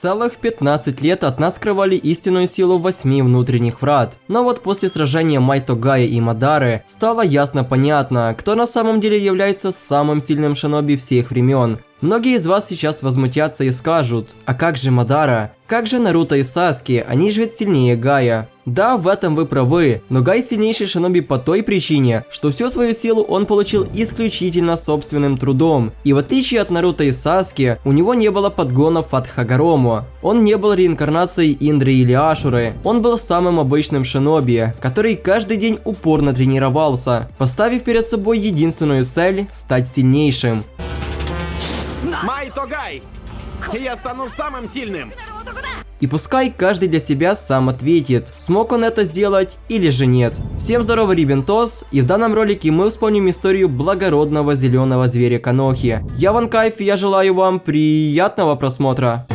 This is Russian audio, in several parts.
Целых 15 лет от нас скрывали истинную силу 8 внутренних врат. Но вот после сражения Майто Гая и Мадары стало ясно понятно, кто на самом деле является самым сильным шиноби всех времен. Многие из вас сейчас возмутятся и скажут: а как же Мадара? Как же Наруто и Саски? Они же ведь сильнее Гая. Да, в этом вы правы, но Гай сильнейший шиноби по той причине, что всю свою силу он получил исключительно собственным трудом. И в отличие от Наруто и Саски, у него не было подгонов от Хагорому. Он не был реинкарнацией Индры или Ашуры. Он был самым обычным шиноби, который каждый день упорно тренировался, поставив перед собой единственную цель – стать сильнейшим. Майто Гай! Я стану самым сильным! И пускай каждый для себя сам ответит, смог он это сделать или же нет. Всем здорово, Рибентос, и в данном ролике мы вспомним историю благородного зеленого зверя Конохи. Я Ван Кайф, и я желаю вам приятного просмотра.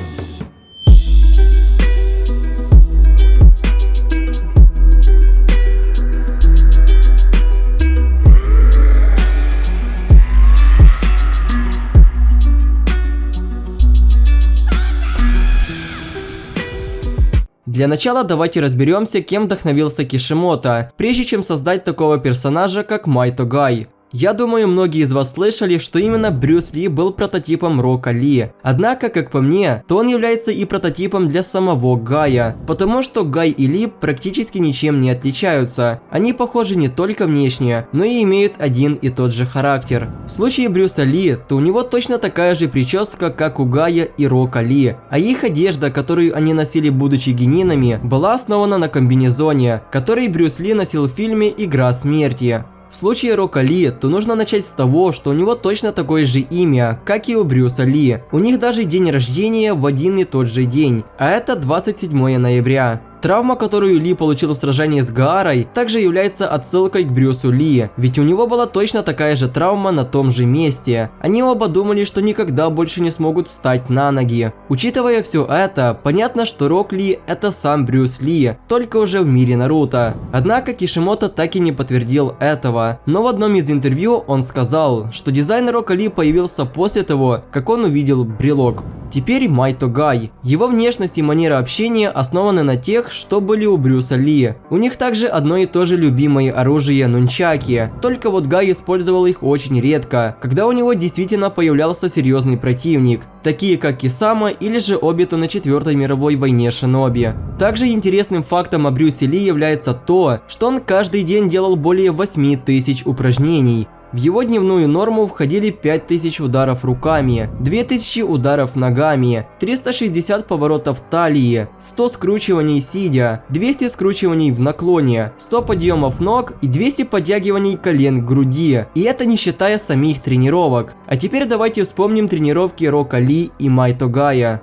Для начала давайте разберемся, кем вдохновился Кишимото, прежде чем создать такого персонажа, как Майто Гай. Я думаю, многие из вас слышали, что именно Брюс Ли был прототипом Рока Ли. Однако, как по мне, то он является и прототипом для самого Гая, потому что Гай и Ли практически ничем не отличаются. Они похожи не только внешне, но и имеют один и тот же характер. В случае Брюса Ли, то у него точно такая же прическа, как у Гая и Рока Ли, а их одежда, которую они носили будучи генинами, была основана на комбинезоне, который Брюс Ли носил в фильме «Игра смерти». В случае Рока Ли, то нужно начать с того, что у него точно такое же имя, как и у Брюса Ли. У них даже день рождения в один и тот же день, а это 27 ноября. Травма, которую Ли получил в сражении с Гаарой, также является отсылкой к Брюсу Ли, ведь у него была точно такая же травма на том же месте. Они оба думали, что никогда больше не смогут встать на ноги. Учитывая все это, понятно, что Рок Ли – это сам Брюс Ли, только уже в мире Наруто. Однако Кишимото так и не подтвердил этого, но в одном из интервью он сказал, что дизайн Рока Ли появился после того, как он увидел брелок. Теперь Майто Гай. Его внешность и манера общения основаны на тех, что были у Брюса Ли. У них также одно и то же любимое оружие нунчаки, только вот Гай использовал их очень редко, когда у него действительно появлялся серьезный противник, такие как Кисама или же Обито на 4-й мировой войне Шиноби. Также интересным фактом о Брюсе Ли является то, что он каждый день делал более 8000 упражнений. В его дневную норму входили 5000 ударов руками, 2000 ударов ногами, 360 поворотов талии, 100 скручиваний сидя, 200 скручиваний в наклоне, 100 подъемов ног и 200 подтягиваний колен к груди. И это не считая самих тренировок. А теперь давайте вспомним тренировки Рока Ли и Майто Гая.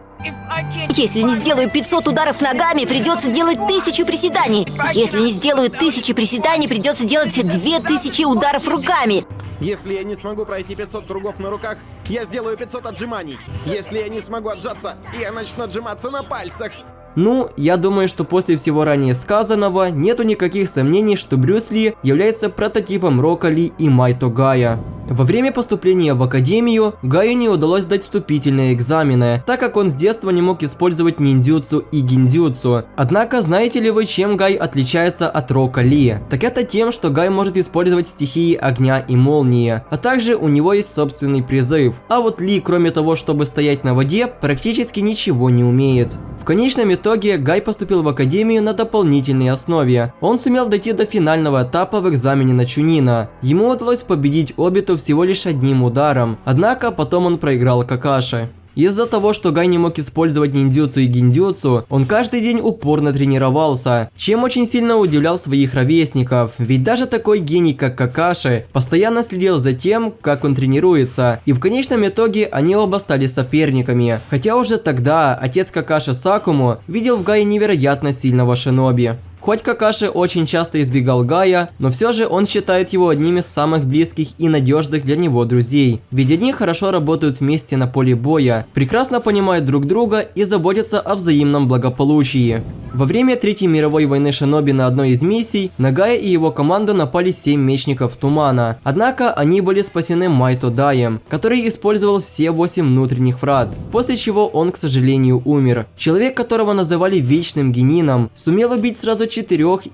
Если не сделаю 500 ударов ногами, придется делать 1000 приседаний. Если не сделаю 1000 приседаний, придется делать 2000 ударов руками. Если я не смогу пройти 500 кругов на руках, я сделаю 500 отжиманий. Если я не смогу отжаться, я начну отжиматься на пальцах. Ну, я думаю, что после всего ранее сказанного, нету никаких сомнений, что Брюс Ли является прототипом Рока Ли и Майто Гая. Во время поступления в академию Гаю не удалось сдать вступительные экзамены, так как он с детства не мог использовать ниндзюцу и гиндзюцу. Однако, знаете ли вы, чем Гай отличается от Рока Ли? Так это тем, что Гай может использовать стихии огня и молнии, а также у него есть собственный призыв. А вот Ли, кроме того, чтобы стоять на воде, практически ничего не умеет. В конечном итоге Гай поступил в академию на дополнительной основе. Он сумел дойти до финального этапа в экзамене на Чунина. Ему удалось победить Обито всего лишь одним ударом, однако потом он проиграл Какаши. Из-за того, что Гай не мог использовать ниндзюцу и гиндзюцу, он каждый день упорно тренировался, чем очень сильно удивлял своих ровесников, ведь даже такой гений, как Какаши, постоянно следил за тем, как он тренируется, и в конечном итоге они оба стали соперниками, хотя уже тогда отец Какаши Сакуму видел в Гае невероятно сильного шиноби. Хоть Какаши очень часто избегал Гая, но все же он считает его одним из самых близких и надежных для него друзей. Ведь они хорошо работают вместе на поле боя, прекрасно понимают друг друга и заботятся о взаимном благополучии. Во время Третьей мировой войны Шиноби на одной из миссий на Гая и его команду напали 7 мечников Тумана. Однако они были спасены Майто Даем, который использовал все 8 внутренних врат, после чего он, к сожалению, умер. Человек, которого называли Вечным Генином, сумел убить сразу 4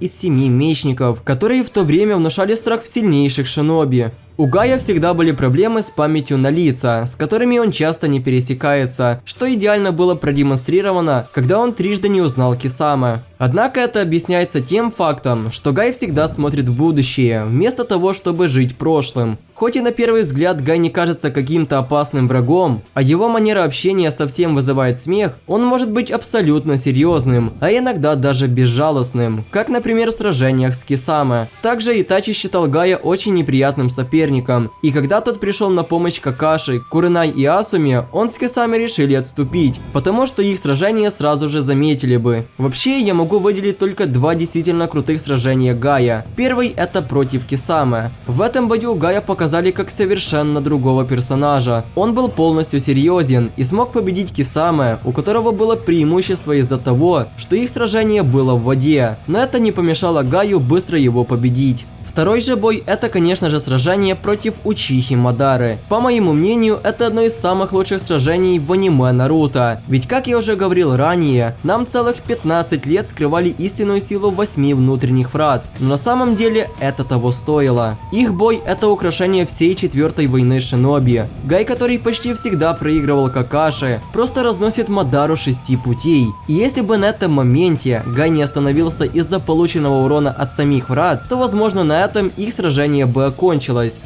из 7 мечников, которые в то время внушали страх в сильнейших Шиноби. У Гая всегда были проблемы с памятью на лица, с которыми он часто не пересекается, что идеально было продемонстрировано, когда он трижды не узнал Кисаме. Однако это объясняется тем фактом, что Гай всегда смотрит в будущее, вместо того, чтобы жить прошлым. Хоть и на первый взгляд Гай не кажется каким-то опасным врагом, а его манера общения совсем вызывает смех, он может быть абсолютно серьезным, а иногда даже безжалостным, как, например, в сражениях с Кисаме. Также Итачи считал Гая очень неприятным соперником, и когда тот пришел на помощь Какаши, Курынай и Асуме, он с Кисаме решили отступить, потому что их сражения сразу же заметили бы. Вообще, я могу выделить только 2 действительно крутых сражения Гая. Первый — это против Кисаме. В этом бою Гая показали как совершенно другого персонажа. Он был полностью серьезен и смог победить Кисаме, у которого было преимущество из-за того, что их сражение было в воде, но это не помешало Гаю быстро его победить. Второй же бой — это, конечно же, сражение против Учихи Мадары. По моему мнению, это одно из самых лучших сражений в аниме Наруто. Ведь, как я уже говорил ранее, нам целых 15 лет скрывали истинную силу 8 внутренних врат. Но на самом деле это того стоило. Их бой — это украшение всей 4-й войны Шиноби. Гай, который почти всегда проигрывал Какаши, просто разносит Мадару 6 путей. И если бы на этом моменте Гай не остановился из-за полученного урона от самих врат, то, возможно, на этом их сражение бы окончилось.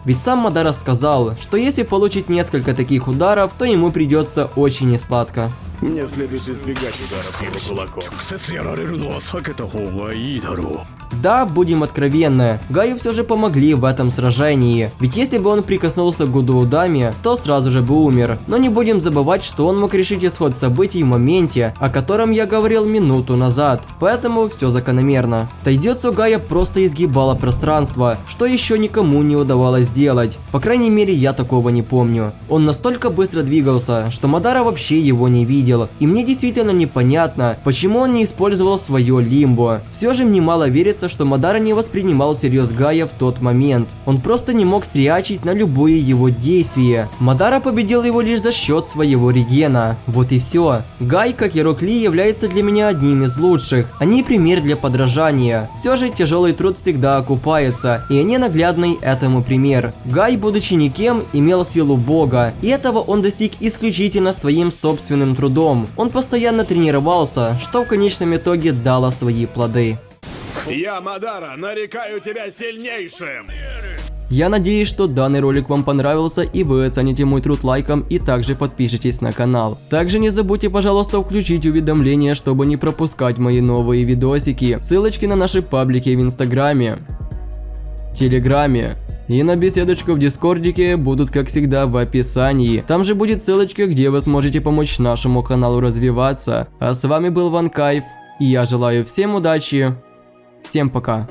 Ведь сам Мадара сказал, что если получить несколько таких ударов, то ему придется очень несладко. Мне следует избегать ударов его кулаков. Да, будем откровенны, Гаю все же помогли в этом сражении, ведь если бы он прикоснулся к Гудоудаме, то сразу же бы умер. Но не будем забывать, что он мог решить исход событий в моменте, о котором я говорил минуту назад, поэтому все закономерно. Тайдзёцу Гая просто изгибала пространство, что еще никому не удавалось сделать, по крайней мере я такого не помню. Он настолько быстро двигался, что Мадара вообще его не видел, и мне действительно непонятно, почему он не использовал свое лимбо. Все же мне мало верится, что Мадара не воспринимал всерьез Гая в тот момент. Он просто не мог среагировать на любые его действия. Мадара победил его лишь за счет своего регена. Вот и все. Гай, как и Рок Ли, является для меня одним из лучших. Они пример для подражания. Все же тяжелый труд всегда окупается, и они наглядный этому пример. Гай, будучи никем, имел силу бога, и этого он достиг исключительно своим собственным трудом. Он постоянно тренировался, что в конечном итоге дало свои плоды. Я, Мадара, нарекаю тебя сильнейшим! Я надеюсь, что данный ролик вам понравился и вы оцените мой труд лайком и также подпишитесь на канал. Также не забудьте, пожалуйста, включить уведомления, чтобы не пропускать мои новые видосики. Ссылочки на наши паблики в Инстаграме, Телеграме и на беседочку в Дискордике будут, как всегда, в описании. Там же будет ссылочка, где вы сможете помочь нашему каналу развиваться. А с вами был Ванкайф, и я желаю всем удачи. Всем пока.